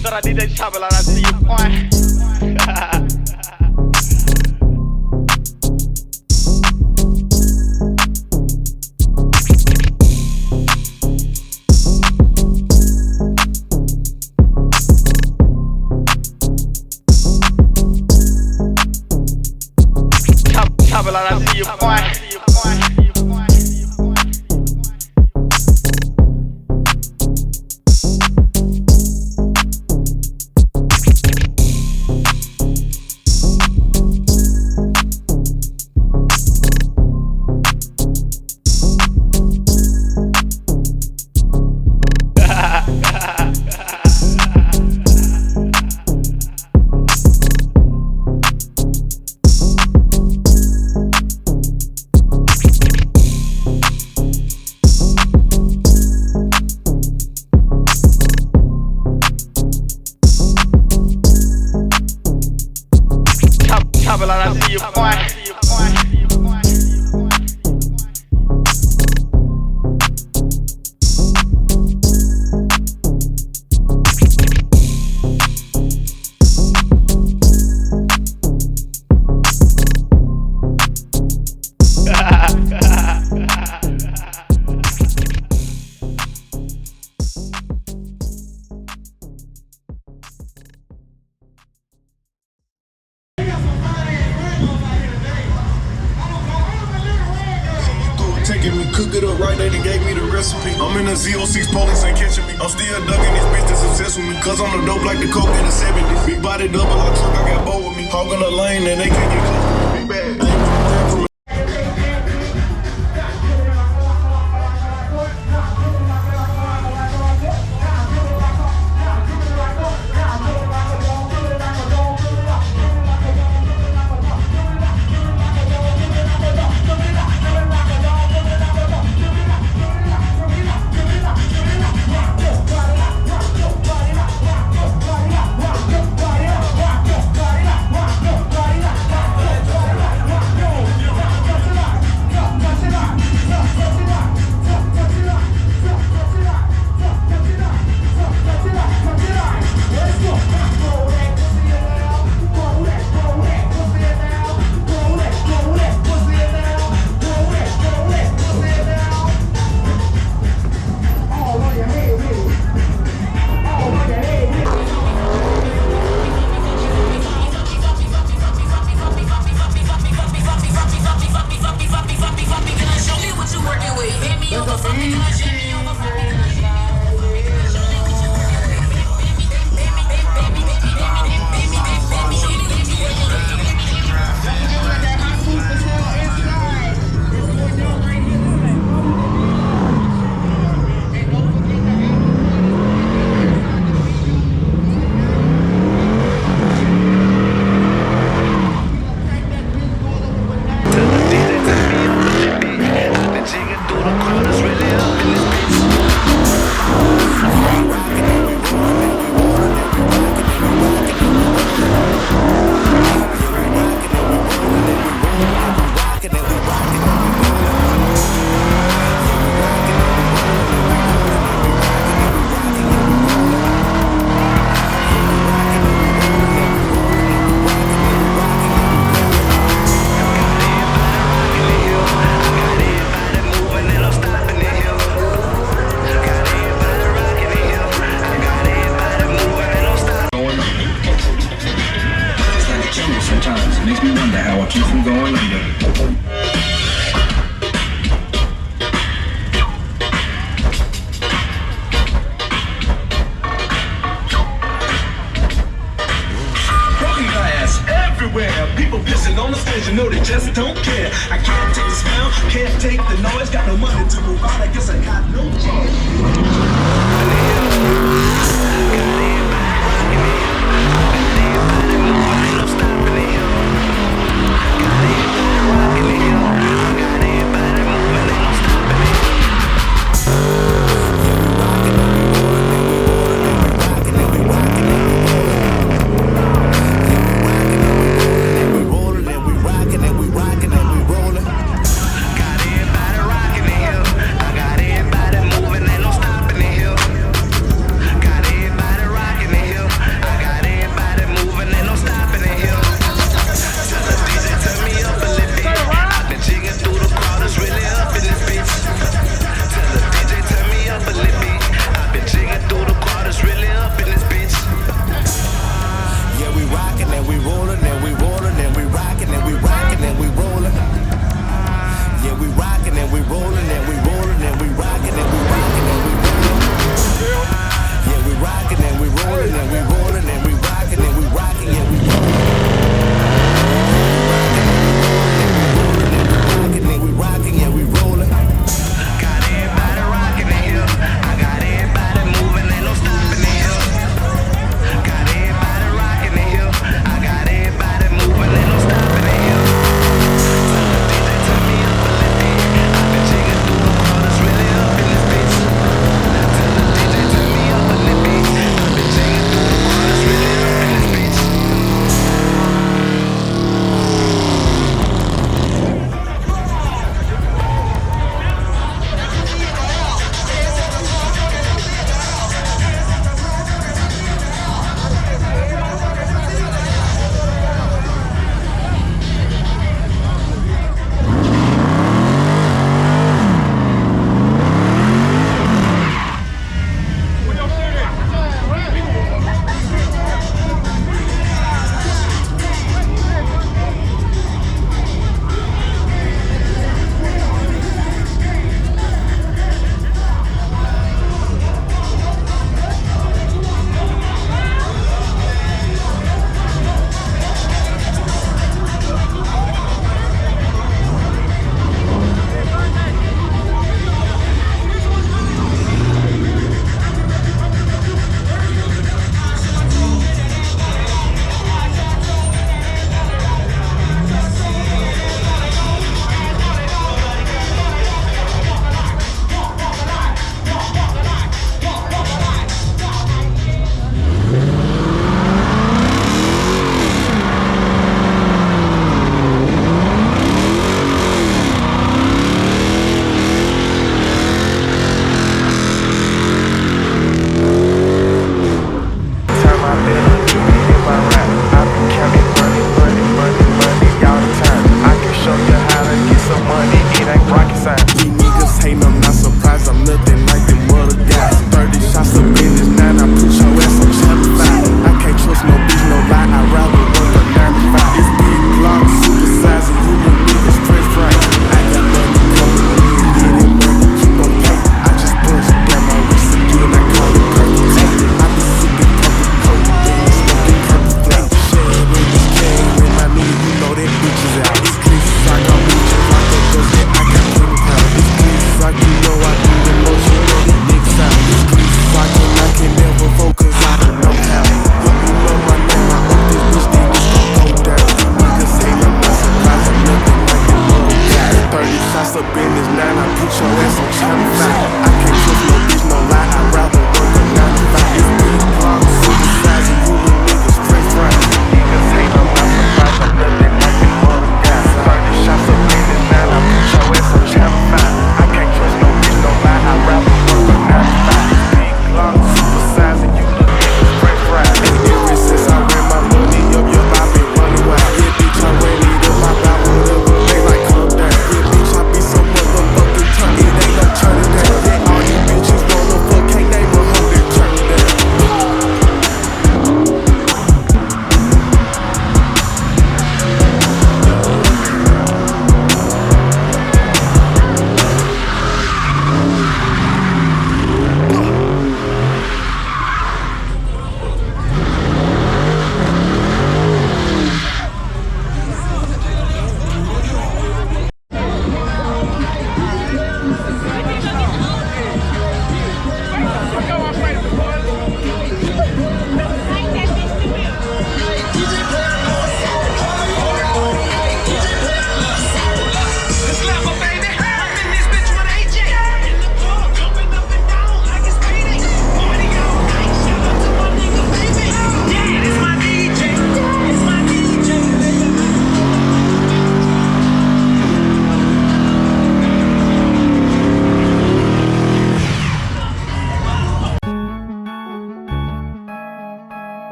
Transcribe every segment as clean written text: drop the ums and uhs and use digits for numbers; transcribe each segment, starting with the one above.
Shout out DJ Chopper, I see you, boy. Chopper, I see you, boy. Chopper, I see you, boy. Taking me, cook it up right, they done gave me the recipe. I'm in the ZO6, police ain't catching me. I'm still ducking this bitch that's obsessed with me. Cause I'm the dope like the coke in the 70s. Big body double like truck, I got bow with me. Hogging the lane and they can't get close. Big bad. Sometimes it makes me wonder how I keep from going under. Everywhere, people pissing on the stage, you know they just don't care. I can't take the smell, can't take the noise, got no money to move out, I guess I got no choice.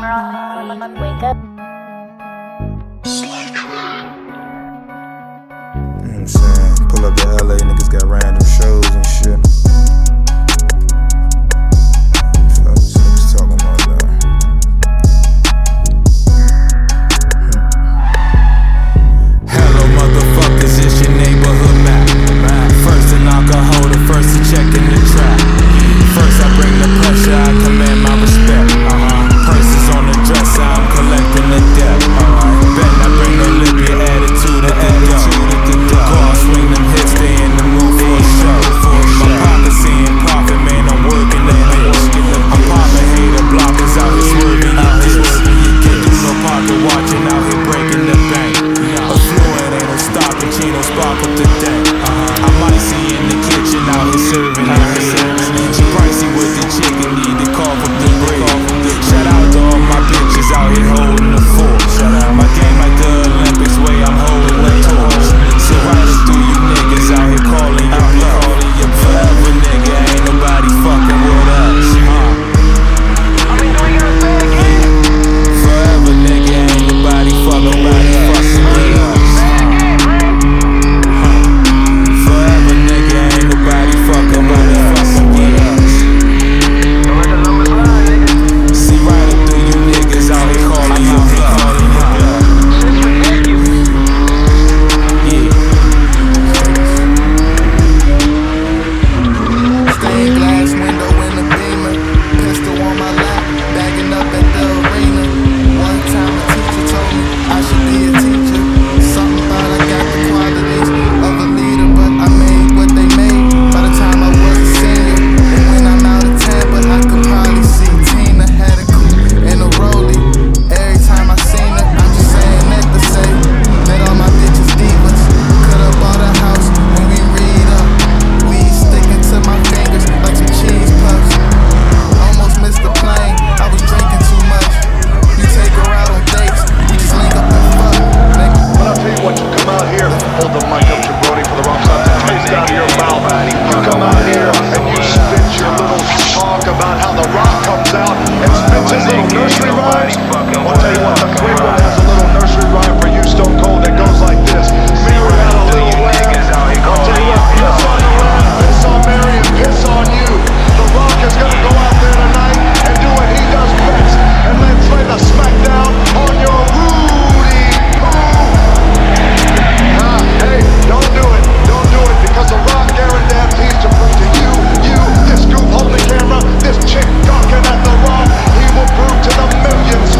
Wake up. You know what I'm saying? Pull up to LA, niggas got random shows and shit. Fuck this niggas talking about that. Hello, motherfuckers, it's your neighborhood map. First to knock a holder, first to check in the trap. First I bring the pressure, I command my respect. Purses on the dresser, I'm collecting the debt. Then I bring the lippy attitude at the door. Go on, swing them hits, stay in the mood for a show. My pocket seeing profit, man, I'm working the bitch. I'm popping hater blockers out here swerving your diss. Can't do no pocket watching out here breaking the bank. Affluent ain't no stopping, Chino spark up the day. I might see you in the kitchen out here serving the hits. She pricey with the chicken, need to cough up the bread. Shout out to all my bitches out here holding the fort. My game like the Olympics, way I'm holding the torch. So riding through you niggas out here calling your bluff. Forever nigga, ain't nobody fucking with us. Forever nigga, ain't nobody fucking with us. Forever nigga, ain't nobody fucking with us. See riding through you niggas out here calling your bluff. Stained glass window in the beamer, pistol on my lap, bagging up at the arena. One time a teacher told me I should be a teacher. Something about I got the qualities of a leader, but I made what they made by the time I was a senior. And when I'm out of Tampa, I could probably see Tina had a coupe and a rollie. Every time I seen her, I'm just saying that to say that all my bitches divas. Could've bought a house when we read up. We sticking to my fingers like some cheese puffs. Almost missed the plane, I was drinking too much. You take her out on dates, we just link up and fuck. But I'll tell you what, you come out here, hold the mic up to Brody for the wrong side, taste out of your mouth. You come out here and you spit your little talk about how the Rock comes out and spits his little nursery rhymes. I'll tell you what, the great one has a little nursery rhyme for you, Stone Cold, that goes like this. Mary had a little lamb. I'll tell you what, piss on the lamb, piss on Mary, and piss on you. The Rock is gonna go out there tonight and do what he does best, and let's lay the smackdown on your Rudy Poo. Hey, don't do it, because the Rock guarantees to prove to you, this group holding the camera, this chick gawking at the Rock, he will prove to the millions,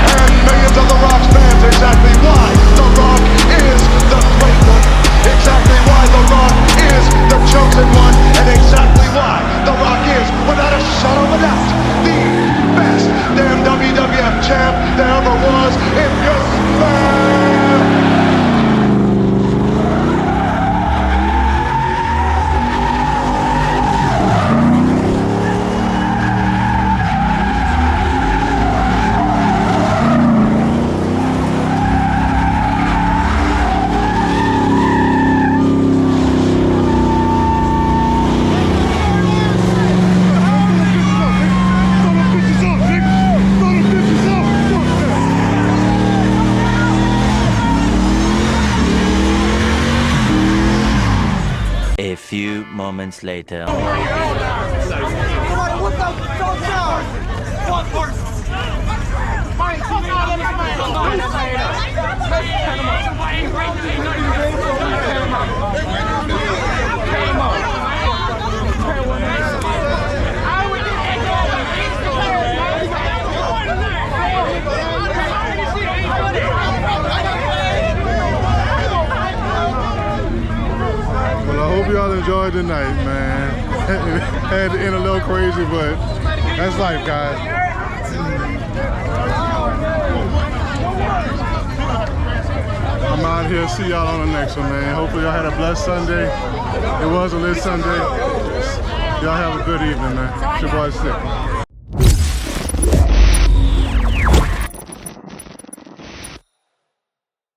and millions of the Rock's fans exactly why the Rock is the great one, exactly why the Rock is the chosen one, and exactly why the Rock is, without a shadow of a doubt, the best damn WWF champ there ever was, if you smell. A few moments later. Well, I hope y'all enjoyed the night, man. Had to end a little crazy, but that's life, guys. I'm out here. See y'all on the next one, man. Hopefully y'all had a blessed Sunday. It was a lit Sunday. Y'all have a good evening, man. It's your boy Sick.